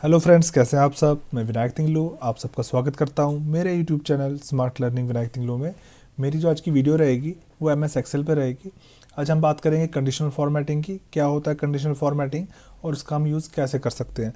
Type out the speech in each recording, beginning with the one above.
Hello friends, कैसे हैं आप सब। मैं विनायक तिंगलू आप सबका स्वागत करता हूं मेरे YouTube channel smart learning Vinayak Tinglu में। मेरी जो आज की वीडियो रहेगी वो एमएस एक्सेल पे रहेगी। आज हम बात करेंगे कंडीशनल फॉर्मेटिंग की, क्या होता है कंडीशनल फॉर्मेटिंग और इसका हम यूज़ कैसे कर सकते हैं।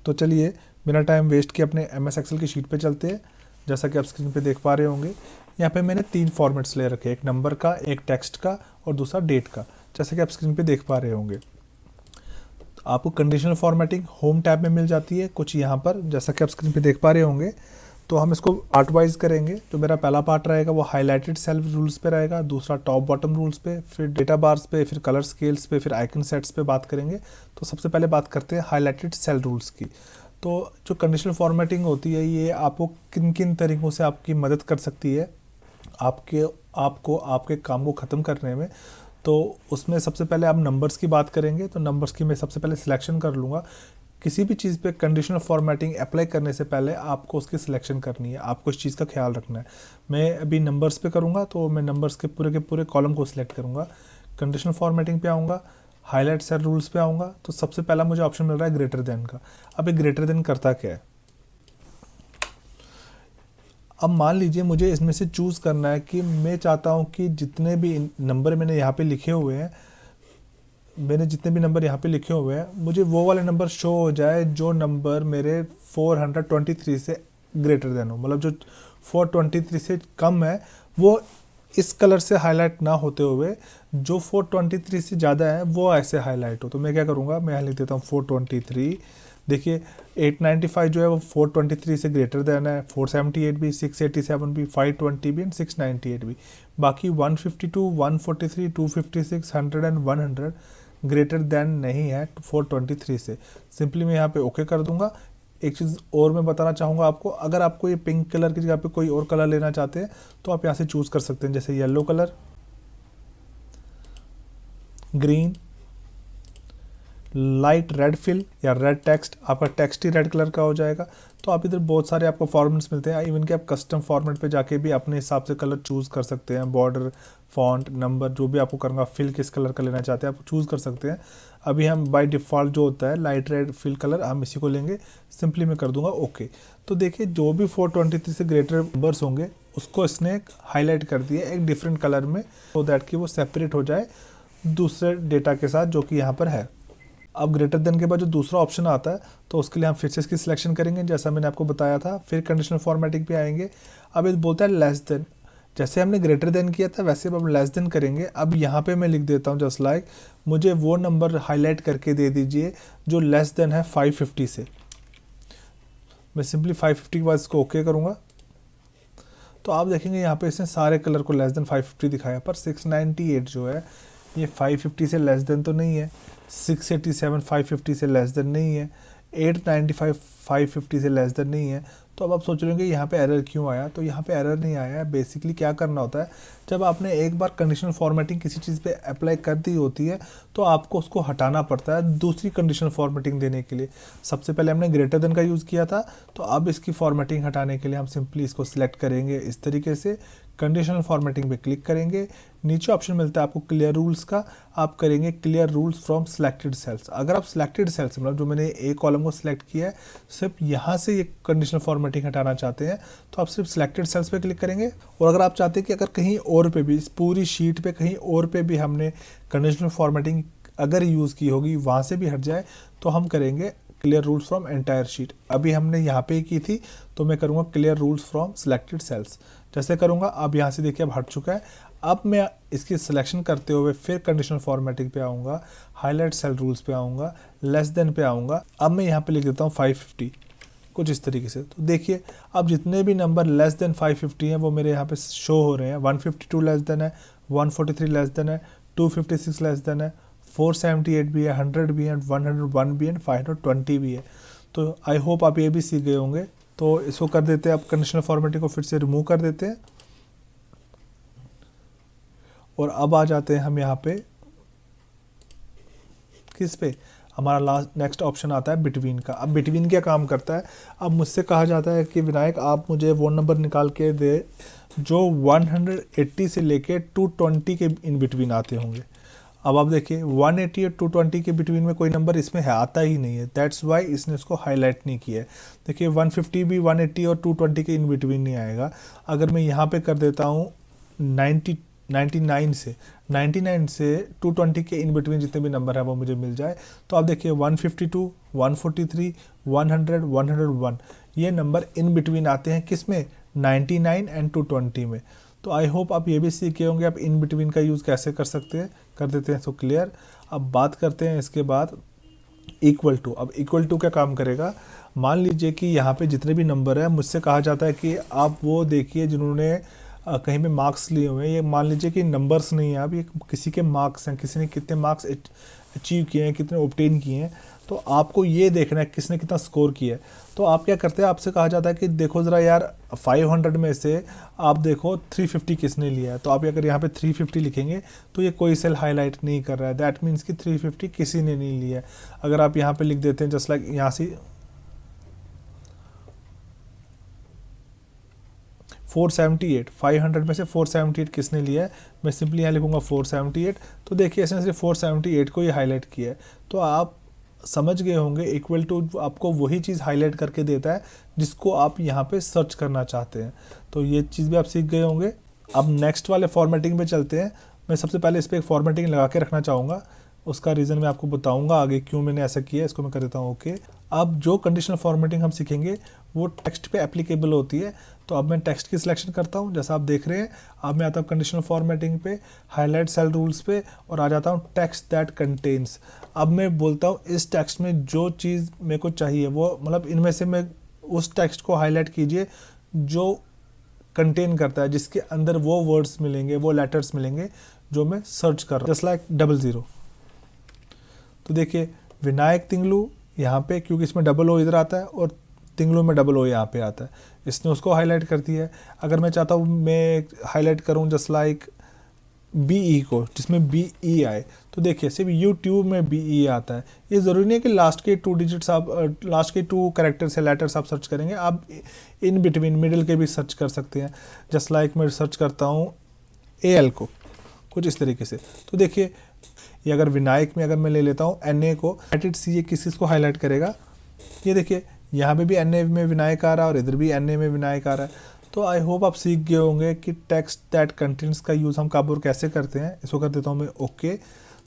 तो चलिए बिना टाइम वेस्ट किए अपने एमएस एक्सेल की शीट पर चलते हैं। जैसा कि आप स्क्रीन पर देख पा रहे होंगे, यहाँ पर मैंने 3 फॉर्मेट्स ले रखे हैं, एक नंबर का, एक टेक्स्ट का और दूसरा डेट का। जैसा कि आप स्क्रीन पर देख पा रहे होंगे, आपको कंडीशनल फॉर्मेटिंग होम टैब में मिल जाती है कुछ यहाँ पर, जैसा कि आप स्क्रीन पे देख पा रहे होंगे। तो हम इसको पार्ट वाइज करेंगे। तो मेरा पहला पार्ट रहेगा वो हाईलाइटेड सेल रूल्स पे रहेगा, दूसरा टॉप बॉटम रूल्स पे, फिर डेटा बार्स पे, फिर कलर स्केल्स पे, फिर आइकन सेट्स पे बात करेंगे। तो सबसे पहले बात करते हैं हाईलाइटेड सेल रूल्स की। तो जो कंडीशनल फॉर्मेटिंग होती है ये आपको किन किन तरीक़ों से आपकी मदद कर सकती है आपको आपके काम को ख़त्म करने में। तो उसमें सबसे पहले आप नंबर्स की बात करेंगे। तो नंबर्स की मैं सबसे पहले सिलेक्शन कर लूँगा। किसी भी चीज़ पे कंडीशनल फॉर्मेटिंग अप्लाई करने से पहले आपको उसकी सिलेक्शन करनी है, आपको इस चीज़ का ख्याल रखना है। मैं अभी नंबर्स पे करूँगा तो मैं नंबर्स के पूरे कॉलम को सिलेक्ट करूँगा। कंडीशनल फॉर्मेटिंग पे आऊँगा, हाईलाइट सेल रूल्स पे आऊँगा। तो सबसे पहला मुझे ऑप्शन मिल रहा है ग्रेटर देन का। अब ये ग्रेटर देन करता क्या है, अब मान लीजिए मुझे इसमें से चूज़ करना है कि मैं चाहता हूँ कि जितने भी नंबर मैंने यहाँ पे लिखे हुए हैं, मुझे वो वाले नंबर शो हो जाए जो नंबर मेरे 423 से ग्रेटर देन हो। मतलब जो 423 से कम है वो इस कलर से हाईलाइट ना होते हुए जो 423 से ज़्यादा है वो ऐसे हाईलाइट हो। तो मैं क्या करूँगा, मैं यहाँ लिख देता हूँ 423। देखिए 895 जो है वो 423 से ग्रेटर देन है, 478 भी, 687 भी, 520 भी एंड 698 भी। बाकी 152, 143, 256, 100 एंड 100 ग्रेटर देन नहीं है 423 से। सिंपली मैं यहाँ पे ओके कर दूंगा। एक चीज़ और मैं बताना चाहूँगा आपको, अगर आपको ये पिंक कलर की जगह पे कोई और कलर लेना चाहते हैं तो आप यहाँ से चूज़ कर सकते हैं, जैसे yellow colour, green, light red fill या रेड टेक्स्ट। आपका टेक्स्ट ही रेड कलर का हो जाएगा। तो आप इधर बहुत सारे आपको फॉर्मेट्स मिलते हैं। इवन कि आप कस्टम फॉर्मेट पे जाके भी अपने हिसाब से कलर चूज़ कर सकते हैं। बॉर्डर, फॉन्ट, नंबर, जो भी आपको करना, फिल किस कलर का लेना चाहते हैं आप चूज़ कर सकते हैं। अभी हम बाय डिफ़ॉल्ट जो होता है लाइट रेड फिल कलर, हम इसी को लेंगे। सिंपली मैं कर दूंगा ओके। तो देखिए जो भी 423 से ग्रेटर नंबर्स होंगे उसको इसने हाईलाइट कर दिया एक डिफरेंट कलर में, सो दैट कि वो सेपरेट हो जाए दूसरे डेटा के साथ जो कि यहाँ पर है। अब ग्रेटर देन के बाद जो दूसरा ऑप्शन आता है तो उसके लिए हम फिर से इसकी सिलेक्शन करेंगे, जैसा मैंने आपको बताया था। फिर कंडीशनल फॉर्मेटिंग पे आएंगे। अब ये बोलता है लेस देन। जैसे हमने ग्रेटर देन किया था वैसे अब हम लेस देन करेंगे। अब यहाँ पे मैं लिख देता हूँ जस्ट लाइक, मुझे वो नंबर हाईलाइट करके दे दीजिए जो लेस देन है 550 से। मैं सिंपली 550 के बाद इसको ओके करूँगा। तो आप देखेंगे यहाँ पे इसने सारे कलर को लेस देन 550 दिखाया, पर 698 जो है ये 550 से लेस देन तो नहीं है, 687 550 से लेस देन नहीं है, 895 550 से लेस देन नहीं है। तो अब आप सोच रहे होंगे यहाँ पे एरर क्यों आया। तो यहाँ पे एरर नहीं आया है। बेसिकली क्या करना होता है, जब आपने एक बार कंडीशनल फॉर्मेटिंग किसी चीज़ पे अप्लाई कर दी होती है तो आपको उसको हटाना पड़ता है दूसरी कंडीशनल फॉर्मेटिंग देने के लिए। सबसे पहले हमने ग्रेटर देन का यूज़ किया था, तो अब इसकी फॉर्मेटिंग हटाने के लिए हम सिंपली इसको सिलेक्ट करेंगे इस तरीके से, कंडीशनल फॉर्मेटिंग पे क्लिक करेंगे। नीचे ऑप्शन मिलता है आपको क्लियर रूल्स का, आप करेंगे clear rules from selected cells. अगर आप सिलेक्टेड सेल्स मतलब जो मैंने ए कॉलम को सिलेक्ट किया है सिर्फ यहाँ से ये कंडीशनल फॉर्मेटिंग हटाना चाहते हैं तो आप सिर्फ सिलेक्टेड सेल्स पे क्लिक करेंगे। और अगर आप चाहते हैं कि अगर कहीं और पे भी, इस पूरी शीट पे कहीं और पे भी हमने कंडीशनल फॉर्मेटिंग अगर यूज़ की होगी वहाँ से भी हट जाए तो हम करेंगे clear rules from entire sheet. अभी हमने यहाँ पे ही की थी तो मैं करूँगा clear rules from selected cells. जैसे करूँगा अब यहाँ से देखिए अब हट चुका है। अब मैं इसकी सिलेक्शन करते हुए फिर कंडीशनल फॉर्मेटिंग पे आऊँगा, हाईलाइट सेल रूल्स पे आऊँगा, लेस देन पे आऊँगा। अब मैं यहाँ पे लिख देता हूँ 550, कुछ इस तरीके से। तो देखिए अब जितने भी नंबर लेस देन 550 हैं वो मेरे यहाँ पे शो हो रहे हैं। 152 लेस देन है, 143 लेस देन है, 256 लेस देन है, 478 भी है, 100 भी है, 101 भी है, 520 भी है। तो आई होप आप ये भी सीख गए होंगे। तो इसको कर देते हैं, अब कंडीशनल फॉर्मेटिंग को फिर से रिमूव कर देते हैं और अब आ जाते हैं हम यहाँ पे किस पे, हमारा लास्ट नेक्स्ट ऑप्शन आता है बिटवीन का। अब बिटवीन क्या काम करता है, अब मुझसे कहा जाता है कि विनायक आप मुझे वो नंबर निकाल के दे जो 180 से लेके 220 के इन बिटवीन आते होंगे। अब आप देखिए 180 और 220 के बिटवीन में कोई नंबर इसमें है, आता ही नहीं है, दैट्स वाई इसने इसको हाईलाइट नहीं किया है। देखिए 150 भी 180 और 220 के इन बिटवीन नहीं आएगा। अगर मैं यहाँ पे कर देता हूँ 99 से 220 के इन बिटवीन जितने भी नंबर है वो मुझे मिल जाए, तो आप देखिए 152, 143, 100, 101 ये नंबर इन बिटवीन आते हैं, किस में, 99 एंड 220 में। तो आई होप आप ये भी सीख गए होंगे आप इन बिटवीन का यूज़ कैसे कर सकते हैं, कर देते हैं। So clear. अब बात करते हैं इसके बाद इक्वल टू। अब इक्वल टू क्या काम करेगा, मान लीजिए कि यहाँ पे जितने भी नंबर है, मुझसे कहा जाता है कि आप वो देखिए जिन्होंने कहीं पे मार्क्स लिए हुए हैं। ये मान लीजिए कि नंबर्स नहीं है, आप ये किसी के मार्क्स हैं, किसी ने कितने मार्क्स अचीव किए हैं, कितने ऑब्टेन किए हैं, तो आपको ये देखना है किसने कितना स्कोर किया है। तो आप क्या करते हैं, आपसे कहा जाता है कि देखो ज़रा यार 500 में से आप देखो 350 किसने लिया है। तो आप अगर यहाँ पे 350 लिखेंगे तो ये कोई सेल हाईलाइट नहीं कर रहा है, दैट मीन्स कि 350 किसी ने नहीं लिया है। अगर आप यहाँ पे लिख देते हैं जस्ट लाइक यहाँ से 478, 500 में से 478 किसने लिया है, मैं सिंपली यहाँ लिखूंगा 478। तो देखिए इसने सिर्फ 478 को ही हाईलाइट किया है। तो आप समझ गए होंगे इक्वल टू आपको वही चीज़ हाईलाइट करके देता है जिसको आप यहाँ पे सर्च करना चाहते हैं। तो ये चीज़ भी आप सीख गए होंगे। अब नेक्स्ट वाले फॉर्मेटिंग पे चलते हैं। मैं सबसे पहले इस पर एक फॉर्मेटिंग लगा के रखना चाहूँगा, उसका रीज़न मैं आपको बताऊंगा आगे क्यों मैंने ऐसा किया। इसको मैं कर देता हूँ ओके। अब जो कंडीशनल फॉर्मेटिंग हम सीखेंगे वो टेक्स्ट पे एप्लीकेबल होती है। तो अब मैं टेक्स्ट की सिलेक्शन करता हूँ, जैसा आप देख रहे हैं। अब मैं आता हूँ कंडीशनल फॉर्मेटिंग पे, हाईलाइट सेल रूल्स पे, और आ जाता हूँ टेक्स्ट दैट कंटेन्स। अब मैं बोलता हूँ इस टेक्स्ट में जो चीज़ मेरे को चाहिए वो, मतलब इनमें से मैं उस टेक्स्ट को हाईलाइट कीजिए जो कंटेन करता है, जिसके अंदर वो वर्ड्स मिलेंगे, वो लेटर्स मिलेंगे जो मैं सर्च कर रहा हूँ। Just like 00। तो देखिए विनायक तिंगलू यहाँ पे, क्योंकि इसमें डबल ओ इधर आता है और तिंगलू में डबल ओ यहाँ पे आता है, इसने उसको हाईलाइट कर दिया है। अगर मैं चाहता हूँ मैं हाईलाइट करूँ जस्ट लाइक BE को, जिसमें BE आए, तो देखिए सिर्फ यूट्यूब में BE आता है। ये ज़रूरी नहीं है कि लास्ट के 2 डिजिट्स आप, लास्ट के 2 कैरेक्टर्स या लेटर्स आप सर्च करेंगे, आप इन बिटवीन मिडिल के भी सर्च कर सकते हैं। जस्ट लाइक मैं सर्च करता हूँ AL को, कुछ इस तरीके से। तो देखिए ये अगर विनायक में अगर मैं ले लेता हूँ NA को, सी ये किस को हाईलाइट करेगा, ये देखिए यहाँ पे भी NA में विनायक आ रहा है और इधर भी NA में विनायक आ रहा है। तो आई होप आप सीख गए होंगे कि टेक्स्ट दैट कंटेन्स का यूज़ हम कब और कैसे करते हैं। इसको कर देता हूँ मैं ओके।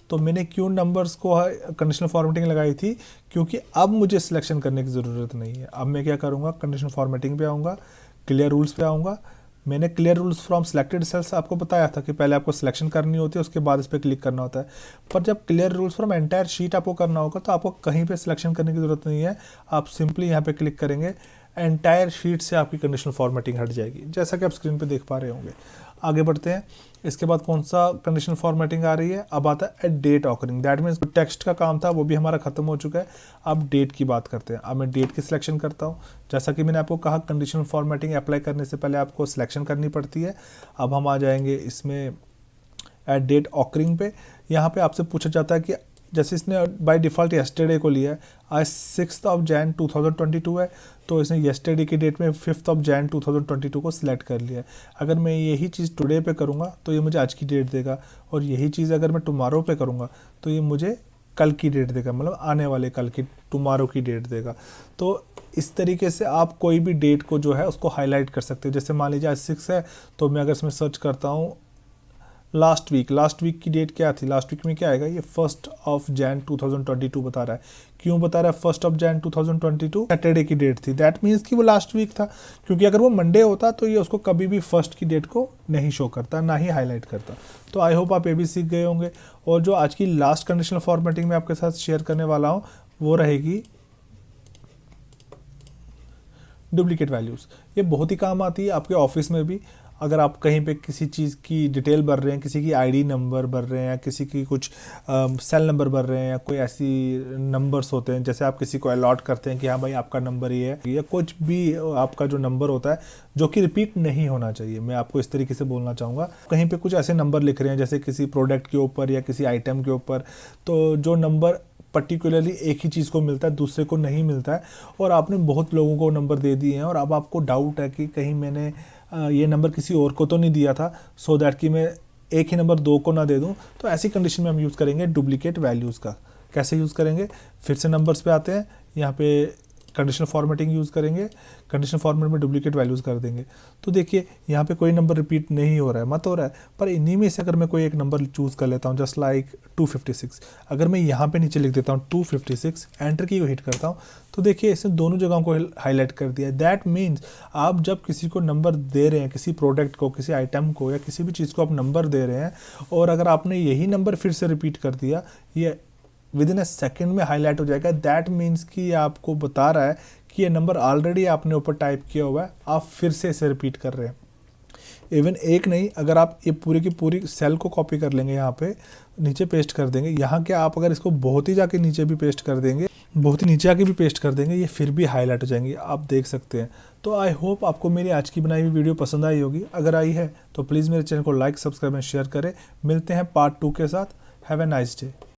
तो मैंने क्यों नंबर्स को कंडीशनल फॉर्मेटिंग लगाई थी, क्योंकि अब मुझे सिलेक्शन करने की ज़रूरत नहीं है। अब मैं क्या करूँगा, कंडीशनल फॉर्मेटिंग पे आऊँगा, क्लियर रूल्स पे आऊँगा। मैंने clear rules from selected cells आपको बताया था कि पहले आपको सिलेक्शन करनी होती है, उसके बाद इस पर क्लिक करना होता है। पर जब clear rules from entire sheet आपको करना होगा तो आपको कहीं पे सिलेक्शन करने की ज़रूरत नहीं है। आप सिंपली यहाँ पे क्लिक करेंगे, एंटायर शीट से आपकी कंडीशनल फॉर्मेटिंग हट जाएगी, जैसा कि आप स्क्रीन पे देख पा रहे होंगे। आगे बढ़ते हैं। इसके बाद कौन सा कंडीशनल फॉर्मेटिंग आ रही है, अब आता है at date occurring. That means text का काम था वो भी हमारा खत्म हो चुका है, अब डेट की बात करते हैं। अब मैं डेट की सिलेक्शन करता हूँ। जैसा कि मैंने आपको कहा कंडीशनल फॉर्मेटिंग अप्लाई करने से पहले आपको सिलेक्शन करनी पड़ती है। अब हम आ जाएंगे इसमें एट डेट ऑकरिंग पे। यहाँ पे आपसे पूछा जाता है कि जैसे इसने बाय डिफ़ॉल्ट येस्टरडे को लिया है, आज 6 जैन 2022 है, तो इसने येस्टरडे की डेट में 5 जैन 2022 को सिलेक्ट कर लिया है। अगर मैं यही चीज़ टुडे पे करूँगा तो ये मुझे आज की डेट देगा, और यही चीज़ अगर मैं टुमारो पे करूँगा तो ये मुझे कल की डेट देगा, मतलब आने वाले कल की, टुमारो की डेट देगा। तो इस तरीके से आप कोई भी डेट को जो है उसको हाईलाइट कर सकते हैं। जैसे मान लीजिए आज 6 है, तो मैं अगर इसमें सर्च करता हूँ लास्ट वीक की डेट क्या थी, लास्ट वीक में क्या आएगा, ये 1 जैन 2022 बता रहा है। क्यों बता रहा है 1 जैन 2022? सैटरडे की डेट थी, दैट मीन्स कि वो लास्ट वीक था। क्योंकि अगर वो मंडे होता तो ये उसको कभी भी 1 की डेट को नहीं शो करता, ना ही हाईलाइट करता। तो आई होप आप ये भी सीख गए होंगे। और जो आज की लास्ट कंडीशनल फॉर्मेटिंग में आपके साथ शेयर करने वाला हूँ वो रहेगी डुप्लीकेट वैल्यूज़। ये बहुत ही काम आती है आपके ऑफिस में भी। अगर आप कहीं पे किसी चीज़ की डिटेल भर रहे हैं, किसी की आईडी नंबर भर रहे हैं, या किसी की कुछ सेल नंबर भर रहे हैं, या कोई ऐसी नंबर्स होते हैं, जैसे आप किसी को अलॉट करते हैं कि हाँ भाई आपका नंबर ये है, या कुछ भी आपका जो नंबर होता है जो कि रिपीट नहीं होना चाहिए, मैं आपको इस तरीके से बोलना चाहूँगा। कहीं पे कुछ ऐसे नंबर लिख रहे हैं जैसे किसी प्रोडक्ट के ऊपर या किसी आइटम के ऊपर, तो जो नंबर पर्टिकुलरली एक ही चीज़ को मिलता है, दूसरे को नहीं मिलता है, और आपने बहुत लोगों को नंबर दे दिए हैं, और अब आपको डाउट है कि कहीं मैंने ये नंबर किसी और को तो नहीं दिया था, सो दैट कि मैं एक ही नंबर 2 को ना दे दूं, तो ऐसी कंडीशन में हम यूज़ करेंगे डुप्लीकेट वैल्यूज़ का। कैसे यूज़ करेंगे, फिर से नंबर्स पे आते हैं, यहाँ पे कंडीशनल फॉर्मेटिंग यूज़ करेंगे, कंडीशनल फॉर्मेट में डुप्लीकेट वैल्यूज़ कर देंगे। तो देखिए यहाँ पे कोई नंबर रिपीट नहीं हो रहा है, मत हो रहा है, पर इन्हीं में से अगर मैं कोई एक नंबर चूज़ कर लेता हूँ, जस्ट लाइक 256, अगर मैं यहाँ पे नीचे लिख देता हूँ 256, एंटर की को हिट करता हूँ, तो देखिए इसने दोनों जगहों को हाईलाइट कर दिया। दैट मीन्स आप जब किसी को नंबर दे रहे हैं, किसी प्रोडक्ट को, किसी आइटम को या किसी भी चीज़ को आप नंबर दे रहे हैं, और अगर आपने यही नंबर फिर से रिपीट कर दिया, ये विद इन अ सेकेंड में हाईलाइट हो जाएगा। दैट मीन्स कि ये आपको बता रहा है कि ये नंबर ऑलरेडी आपने ऊपर टाइप किया हुआ है, आप फिर से इसे रिपीट कर रहे हैं। इवन एक नहीं, अगर आप ये पूरी की पूरी सेल को कॉपी कर लेंगे, यहाँ पे नीचे पेस्ट कर देंगे, यहाँ के आप अगर इसको बहुत ही जाके नीचे भी पेस्ट कर देंगे, बहुत ही नीचे आके भी पेस्ट कर देंगे, ये फिर भी हाईलाइट हो जाएंगी, आप देख सकते हैं। तो आई होप आपको मेरी आज की बनाई हुई वीडियो पसंद आई होगी। अगर आई है तो प्लीज़ मेरे चैनल को लाइक, सब्सक्राइब एंड शेयर करें। मिलते हैं पार्ट 2 के साथ। Have a nice day.